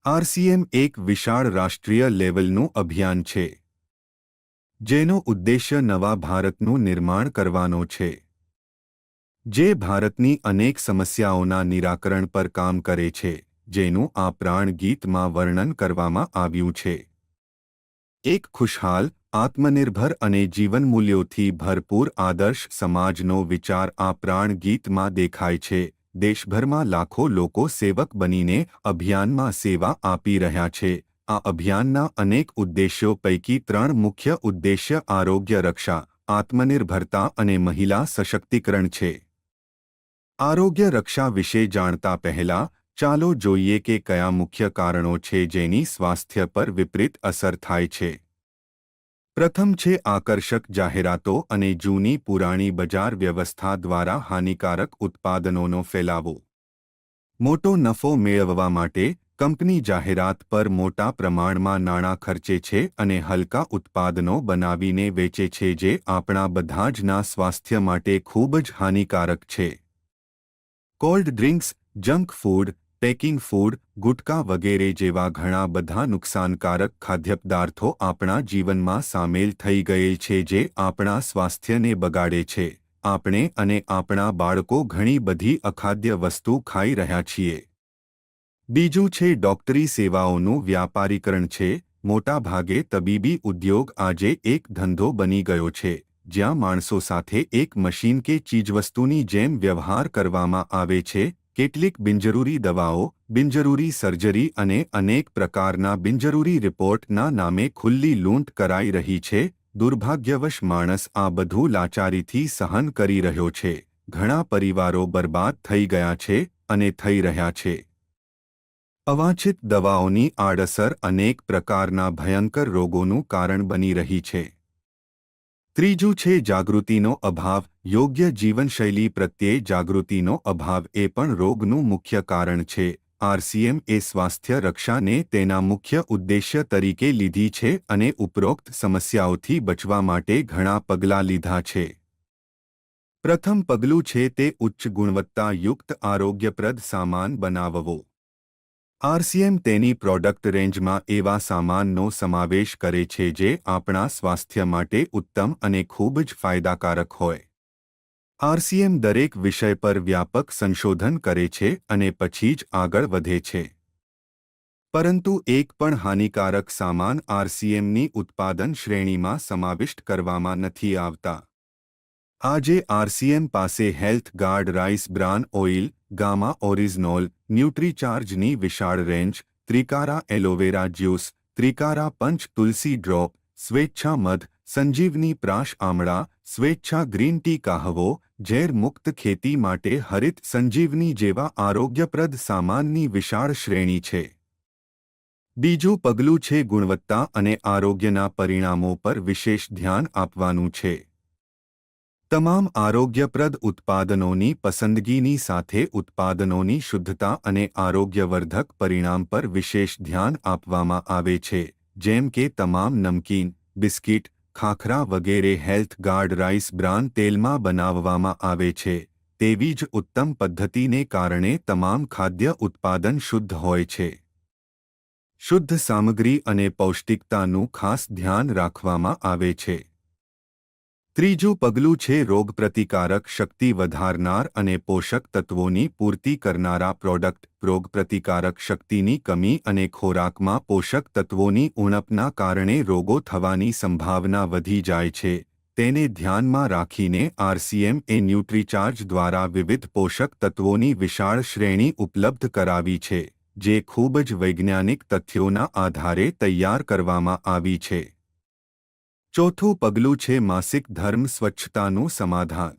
RCM એક વિશાળ રાષ્ટ્રીય લેવલનું અભિયાન છે, જેનો ઉદ્દેશ્ય નવા ભારતનું નિર્માણ કરવાનો છે, જે ભારતની અનેક સમસ્યાઓના નિરાકરણ પર કામ કરે છે, જેનું આ પ્રાણ ગીતમાં વર્ણન કરવામાં આવ્યું છે. એક ખુશહાલ, આત્મનિર્ભર અને જીવનમૂલ્યોથી ભરપૂર આદર્શ સમાજનો વિચાર આ પ્રાણ ગીતમાં દેખાય છે. દેશભરમાં લાખો લોકો સેવક બનીને અભિયાનમાં સેવા આપી રહ્યા છે. આ અભિયાનના અનેક ઉદ્દેશ્યો પૈકી 3 મુખ્ય ઉદ્દેશ્ય આરોગ્ય રક્ષા, આત્મનિર્ભરતા અને મહિલા સશક્તિકરણ છે. આરોગ્ય રક્ષા વિશે જાણતા પહેલા, ચાલો જોઈએ કે કયા મુખ્ય કારણો છે જેની સ્વાસ્થ્ય પર વિપરીત અસર થાય છે. પ્રથમ છે આકર્ષક જાહેરાતો અને જૂની પુરાણી બજાર વ્યવસ્થા દ્વારા હાનિકારક ઉત્પાદનોનો ફેલાવો. મોટો નફો મેળવવા માટે કંપની જાહેરાત પર મોટા પ્રમાણમાં નાણાં ખર્ચે છે અને હલકા ઉત્પાદનો બનાવીને વેચે છે જે આપણા બધા જના સ્વાસ્થ્ય માટે ખૂબ જ હાનિકારક છે. Cold drinks, junk food, packing food, ગુટકા વગેરે જેવા ઘણા બધા નુકસાનકારક ખાદ્યપદાર્થો આપણા જીવનમાં સામેલ થઈ ગયેલ છે જે આપણા સ્વાસ્થ્યને બગાડે છે. આપણે અને આપણા બાળકો ઘણી બધી અખાદ્ય વસ્તુ ખાઈ રહ્યા છીએ. બીજું છે ડોક્ટરી સેવાઓનું વ્યાપારીકરણ છે. મોટાભાગે તબીબી ઉદ્યોગ આજે એક ધંધો બની ગયો છે, જ્યાં માણસો સાથે એક મશીન કે ચીજવસ્તુની જેમ વ્યવહાર કરવામાં આવે છે. કેટલીક બિનજરૂરી દવાઓ, બિનજરૂરી સર્જરી અને અનેક પ્રકારના બિનજરૂરી રિપોર્ટના નામે ખુલ્લી લૂંટ કરાઈ રહી છે. દુર્ભાગ્યવશ માણસ આ બધું લાચારીથી સહન કરી રહ્યો છે. ઘણા પરિવારો બરબાદ થઈ ગયા છે અને થઈ રહ્યા છે. અવાંછિત દવાઓની આડઅસર અનેક પ્રકારના ભયંકર રોગોનું કારણ બની રહી છે. ત્રીજું છે જાગૃતિનો અભાવ. યોગ્ય જીવનશૈલી પ્રત્યે જાગૃતિનો અભાવ એ પણ રોગનું મુખ્ય કારણ છે. આરસીએમ એ સ્વાસ્થ્ય રક્ષાને તેના મુખ્ય ઉદ્દેશ્ય તરીકે લીધી છે અને ઉપરોક્ત સમસ્યાઓથી બચવા માટે ઘણા પગલાં લીધા છે. પ્રથમ પગલું છે તે ઉચ્ચ ગુણવત્તાયુક્ત આરોગ્યપ્રદ સામાન બનાવવો. આરસીએમ તેની પ્રોડક્ટ રેન્જમાં એવા સામાનનો સમાવેશ કરે છે જે આપણા સ્વાસ્થ્ય માટે ઉત્તમ અને ખૂબ જ ફાયદાકારક હોય. આરસીએમ દરેક વિષય પર વ્યાપક સંશોધન કરે છે અને પછી જ આગળ વધે છે. પરંતુ એક પણ હાનિકારક સામાન આરસીએમની ઉત્પાદન શ્રેણીમાં સમાવિષ્ટ કરવામાં નથી આવતા. આજે આરસીએમ પાસે health guard rice bran oil, gamma oryzanol, ન્યુટ્રીચાર્જની વિશાળ રેન્જ, ત્રિકારા એલોવેરા જ્યુસ, ત્રિકારા પંચ તુલસી ડ્રોપ, સ્વેચ્છા મધ, સંજીવની પ્રાશ આમળા, સ્વેચ્છા ગ્રીન ટી કાહવો, ઝેર મુક્ત ખેતી માટે હરિત સંજીવની જેવા આરોગ્યપ્રદ સામાનની વિશાળ શ્રેણી છે. બીજું પગલું છે ગુણવત્તા અને આરોગ્યના પરિણામો પર વિશેષ ધ્યાન આપવાનું છે. તમામ આરોગ્યપ્રદ ઉત્પાદનોની પસંદગીની સાથે ઉત્પાદનોની શુદ્ધતા અને આરોગ્યવર્ધક પરિણામ પર વિશેષ ધ્યાન આપવામાં આવે છે, જેમ કે તમામ નમકીન, બિસ્કિટ, ખાખરા વગેરે હેલ્થ ગાર્ડ રાઈસ બ્રાન તેલમાં બનાવવામાં આવે છે. તેવી જ ઉત્તમ પદ્ધતિને કારણે તમામ ખાદ્ય ઉત્પાદન શુદ્ધ હોય છે. શુદ્ધ સામગ્રી અને પૌષ્ટિકતાનું ખાસ ધ્યાન રાખવામાં આવે છે. ત્રીજું પગલું છે રોગપ્રતિકારક શક્તિ વધારનાર અને પોષક તત્વોની પૂર્તિ કરનારા પ્રોડક્ટ. રોગપ્રતિકારક શક્તિની કમી અને ખોરાકમાં પોષક તત્વોની ઉણપના કારણે રોગો થવાની સંભાવના વધી જાય છે. તેને ધ્યાનમાં રાખીને આરસીએમ એ ન્યુટ્રીચાર્જ દ્વારા વિવિધ પોષક તત્વોની વિશાળ શ્રેણી ઉપલબ્ધ કરાવી છે, જે ખૂબ જ વૈજ્ઞાનિક તથ્યોના આધારે તૈયાર કરવામાં આવી છે. ચોથું પગલું છે માસિક ધર્મ સ્વચ્છતાનું સમાધાન.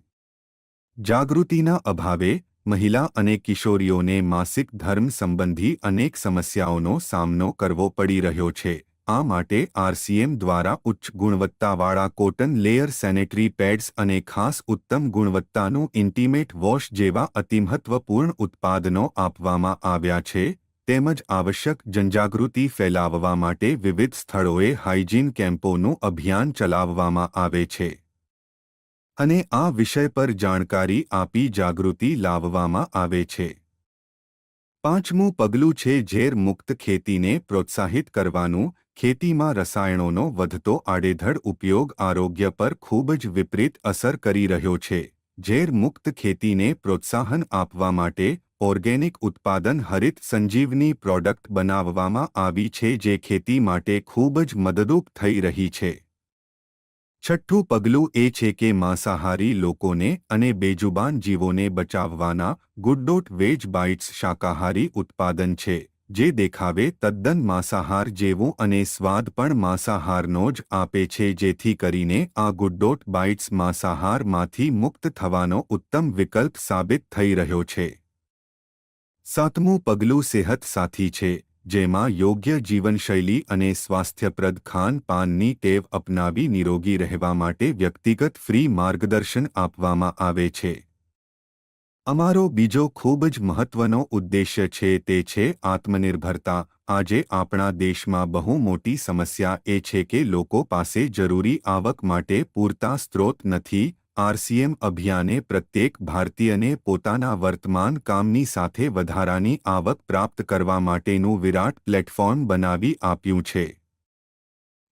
જાગૃતિના અભાવે મહિલા અને કિશોરીઓને માસિક ધર્મ સંબંધી અનેક સમસ્યાઓનો સામનો કરવો પડી રહ્યો છે. આ માટે આરસીએમ દ્વારા ઉચ્ચ ગુણવત્તાવાળા કોટન લેયર સેનેટરી પેડ્સ અને ખાસ ઉત્તમ ગુણવત્તાનું ઇન્ટિમેટ વોશ જેવા અતિમહત્વપૂર્ણ ઉત્પાદનો આપવામાં આવ્યા છે. તેમજ આવશ્યક જનજાગૃતિ ફેલાવવા માટે વિવિધ સ્થળોએ હાઇજીન કેમ્પોનું અભિયાન ચલાવવામાં આવે છે. અને આ વિષય પર જાણકારી આપી જાગૃતિ લાવવામાં આવે છે. પાંચમું પગલું છે ઝેર મુક્ત ખેતીને પ્રોત્સાહિત કરવાનું. ખેતીમાં રસાયણોનો વધતો આડેધડ ઉપયોગ આરોગ્ય પર ખૂબ જ વિપરીત અસર કરી રહ્યો છે. ઝેર મુક્ત ખેતીને પ્રોત્સાહન આપવા માટે ઓર્ગેનિક ઉત્પાદન હરિત સંજીવની પ્રોડક્ટ બનાવવામાં આવી છે, જે ખેતી માટે ખૂબ જ મદદરૂપ થઈ રહી છે. છઠ્ઠું પગલું એ છે કે માંસાહારી લોકોને અને બેજુબાન જીવોને બચાવવાના. ગુડ વેજ બાઇટ્સ શાકાહારી ઉત્પાદન છે, જે દેખાવે તદ્દન માંસાહાર જેવું અને સ્વાદ પણ માંસાહારનો જ આપે છે, જેથી કરીને આ ગુડ બાઇટ્સ માંસાહારમાંથી મુક્ત થવાનો ઉત્તમ વિકલ્પ સાબિત થઈ રહ્યો છે. સાતમું પગલું સેહત સાથી છે, જેમાં યોગ્ય જીવનશૈલી અને સ્વાસ્થ્યપ્રદ ખાનપાનની ટેવ અપનાવી નિરોગી રહેવા માટે વ્યક્તિગત ફ્રી માર્ગદર્શન આપવામાં આવે છે. અમારો બીજો ખૂબ જ મહત્વનો ઉદ્દેશ્ય છે તે છે આત્મનિર્ભરતા. આજે આપણા દેશમાં બહુ મોટી સમસ્યા એ છે કે લોકો પાસે જરૂરી આવક માટે પૂરતા સ્ત્રોત નથી. આરસીએમ અભિયાને પ્રત્યેક ભારતીયને પોતાના વર્તમાન કામની સાથે વધારાની આવક પ્રાપ્ત કરવા માટેનું વિરાટ પ્લેટફોર્મ બનાવી આપ્યું છે.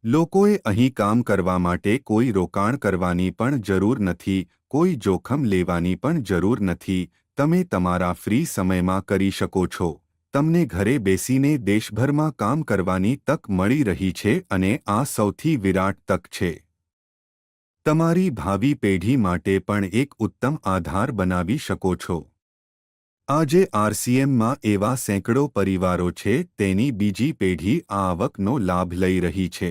લોકોએ અહીં કામ કરવા માટે કોઈ રોકાણ કરવાની પણ જરૂર નથી, કોઈ જોખમ લેવાની પણ જરૂર નથી. તમે તમારા ફ્રી સમયમાં કરી શકો છો. તમને ઘરે બેસીને દેશભરમાં કામ કરવાની તક મળી રહી છે અને આ સૌથી વિરાટ તક છે. તમારી ભાવિ પેઢી માટે પણ એક ઉત્તમ આધાર બનાવી શકો છો. આજે આરસીએમમાં એવા સેંકડો પરિવારો છે, તેની બીજી પેઢી આ આવકનો લાભ લઈ રહી છે.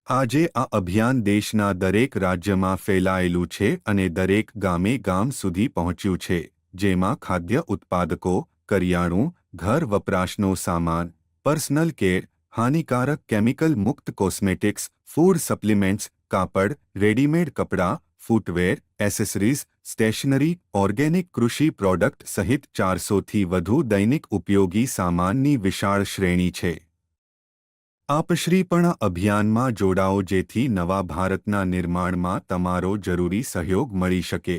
આજે આ અભિયાન દેશના દરેક રાજ્યમાં ફેલાયેલું છે અને દરેક ગામ સુધી પહોંચ્યું છે, જેમાં ખાદ્ય ઉત્પાદકો, કરિયાણું, ઘર વપરાશનો સામાન, પર્સનલ કેર, હાનિકારક કેમિકલ મુક્ત કોસ્મેટિક્સ, ફૂડ સપ્લિમેન્ટ્સ, કાપડ, રેડીમેડ કપડાં, ફૂટવેર, એસેસરીઝ, સ્ટેશનરી, ઓર્ગેનિક કૃષિ પ્રોડક્ટ સહિત 400થી વધુ દૈનિક ઉપયોગી સામાનની વિશાળ શ્રેણી છે. આપશ્રી પણ આ અભિયાનમાં જોડાઓ, જેથી નવા ભારતના નિર્માણમાં તમારો જરૂરી સહયોગ મળી શકે.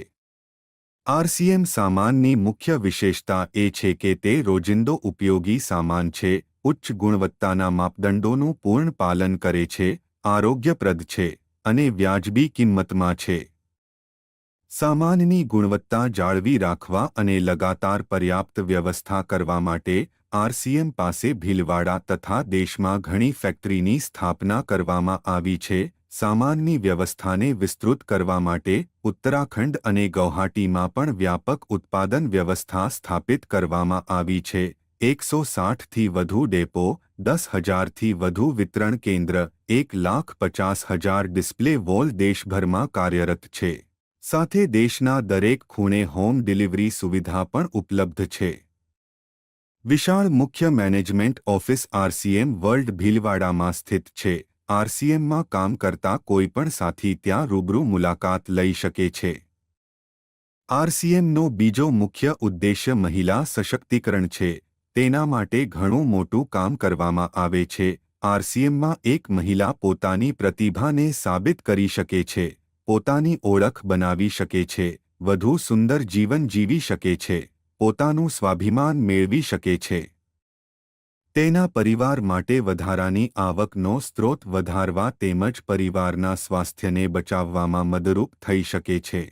આરસીએમ સામાનની મુખ્ય વિશેષતા એ છે કે તે રોજિંદો ઉપયોગી સામાન છે, ઉચ્ચ ગુણવત્તાના માપદંડોનું પૂર્ણ પાલન કરે છે, આરોગ્યપ્રદ છે અને વ્યાજબી કિંમતમાં છે. સામાનની ગુણવત્તા જાળવી રાખવા અને લગાતાર પર્યાપ્ત વ્યવસ્થા કરવા માટે આરસીએમ પાસે ભીલવાડા તથા દેશમાં ઘણી ફેક્ટરીની સ્થાપના કરવામાં આવી છે. સામાનની વ્યવસ્થાને વિસ્તૃત કરવા માટે ઉત્તરાખંડ અને ગૌહાટીમાં પણ વ્યાપક ઉત્પાદન વ્યવસ્થા સ્થાપિત કરવામાં આવી છે. 160થી વધુ ડેપો, 10,000થી વધુ વિતરણ કેન્દ્ર, 1,50,000 ડિસ્પ્લે વોલ દેશભરમાં કાર્યરત છે. સાથે દેશના દરેક ખૂણે હોમ ડિલિવરી સુવિધા પણ ઉપલબ્ધ છે. વિશાળ મુખ્ય મેનેજમેન્ટ ઓફિસ આરસીએમ વર્લ્ડ ભીલવાડામાં સ્થિત છે. આરસીએમમાં કામ કરતા કોઈપણ સાથી ત્યાં રૂબરૂ મુલાકાત લઈ શકે છે. આરસીએમનો બીજો મુખ્ય ઉદ્દેશ્ય મહિલા સશક્તિકરણ છે. તેના માટે ઘણું મોટું કામ કરવામાં આવે છે. આરસીએમમાં એક મહિલા પોતાની પ્રતિભાને સાબિત કરી શકે છે, પોતાની ઓળખ બનાવી શકે છે, વધુ સુંદર જીવન જીવી શકે છે, પોતાનું સ્વાભિમાન મેળવી શકે છે. તેના પરિવાર માટે વધારાની આવકનો સ્ત્રોત વધારવા તેમજ પરિવારના સ્વાસ્થ્યને બચાવવામાં મદદરૂપ થઈ શકે છે.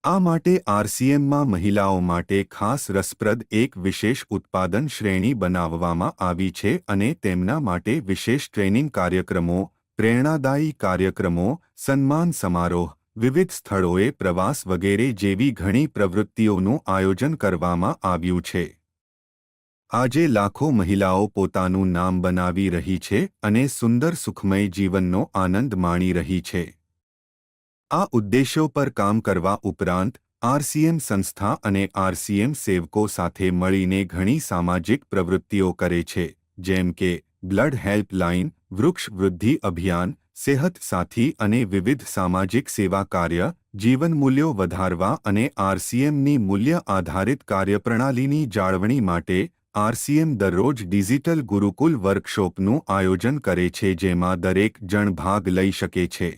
આ માટે આરસીએમમાં મહિલાઓ માટે ખાસ રસપ્રદ એક વિશેષ ઉત્પાદન શ્રેણી બનાવવામાં આવી છે અને તેમના માટે વિશેષ ટ્રેનિંગ કાર્યક્રમો, પ્રેરણાદાયી કાર્યક્રમો, સન્માન સમારોહ, વિવિધ સ્થળોએ પ્રવાસ વગેરે જેવી ઘણી પ્રવૃત્તિઓનું આયોજન કરવામાં આવ્યું છે. આજે લાખો મહિલાઓ પોતાનું નામ બનાવી રહી છે અને સુંદર સુખમય જીવનનો આનંદ માણી રહી છે. આ ઉદ્દેશો પર કામ કરવા ઉપરાંત આરસીએમ સંસ્થા અને આરસીએમ સેવકો સાથે મળીને ઘણી સામાજિક પ્રવૃત્તિઓ કરે છે, જેમ કે બ્લડ હેલ્પલાઇન, વૃક્ષ વૃદ્ધિ અભિયાન, સેહત સાથી અને વિવિધ સામાજિક સેવા કાર્ય. જીવન મૂલ્યો વધારવા અને આરસીએમની મૂલ્ય આધારિત કાર્યપ્રણાલીની જાળવણી માટે આરસીએમ દરરોજ ડિજિટલ ગુરુકુલ વર્કશોપનું આયોજન કરે છે, જેમાં દરેક જણ ભાગ લઈ શકે છે.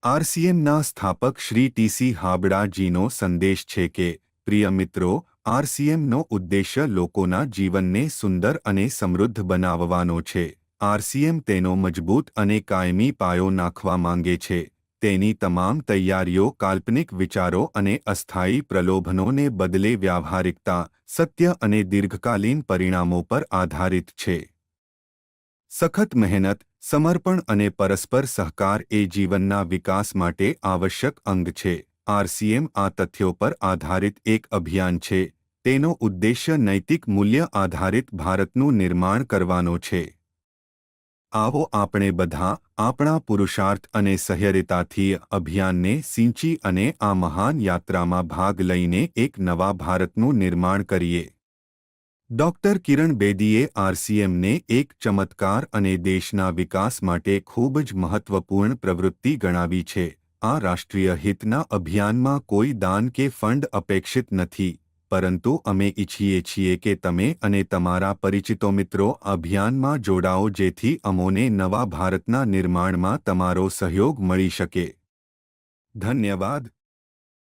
આરસીએમના સ્થાપક શ્રી ટી.સી. હાબડાજીનો સંદેશ છે કે, પ્રિય મિત્રો, આરસીએમનો ઉદ્દેશ્ય લોકોના જીવનને સુંદર અને સમૃદ્ધ બનાવવાનો છે. આરસીએમ તેનો મજબૂત અને કાયમી પાયો નાખવા માંગે છે. તેની તમામ તૈયારીઓ કાલ્પનિક વિચારો અને અસ્થાયી પ્રલોભનોને બદલે વ્યાવહારિકતા, સત્ય અને દીર્ઘકાલીન પરિણામો પર આધારિત છે. સખત મહેનત, સમર્પણ અને પરસ્પર સહકાર એ જીવનના વિકાસ માટે આવશ્યક અંગ છે. આરસીએમ આ તથ્યો પર આધારિત એક અભિયાન છે. તેનો ઉદ્દેશ્ય નૈતિક મૂલ્ય આધારિત ભારતનું નિર્માણ કરવાનો છે. આવો આપણે બધા આપણા પુરુષાર્થ અને સહ્યરિતાથી અભિયાનને સિંચી અને આ મહાન યાત્રામાં ભાગ લઈને એક નવા ભારતનું નિર્માણ કરીએ. ડોક્ટર કિરણ બેદીએ આરસીએમને એક ચમત્કાર અને દેશના વિકાસ માટે ખૂબ જ મહત્વપૂર્ણ પ્રવૃત્તિ ગણાવી છે. આ રાષ્ટ્રીય હિતના અભિયાનમાં કોઈ દાન કે ફંડ અપેક્ષિત નથી, પરંતુ અમે ઈચ્છીએ છીએ કે તમે અને તમારા પરિચિતો મિત્રો અભિયાનમાં જોડાઓ જેથી અમોને નવા ભારતના નિર્માણમાં તમારો સહયોગ મળી શકે. ધન્યવાદ.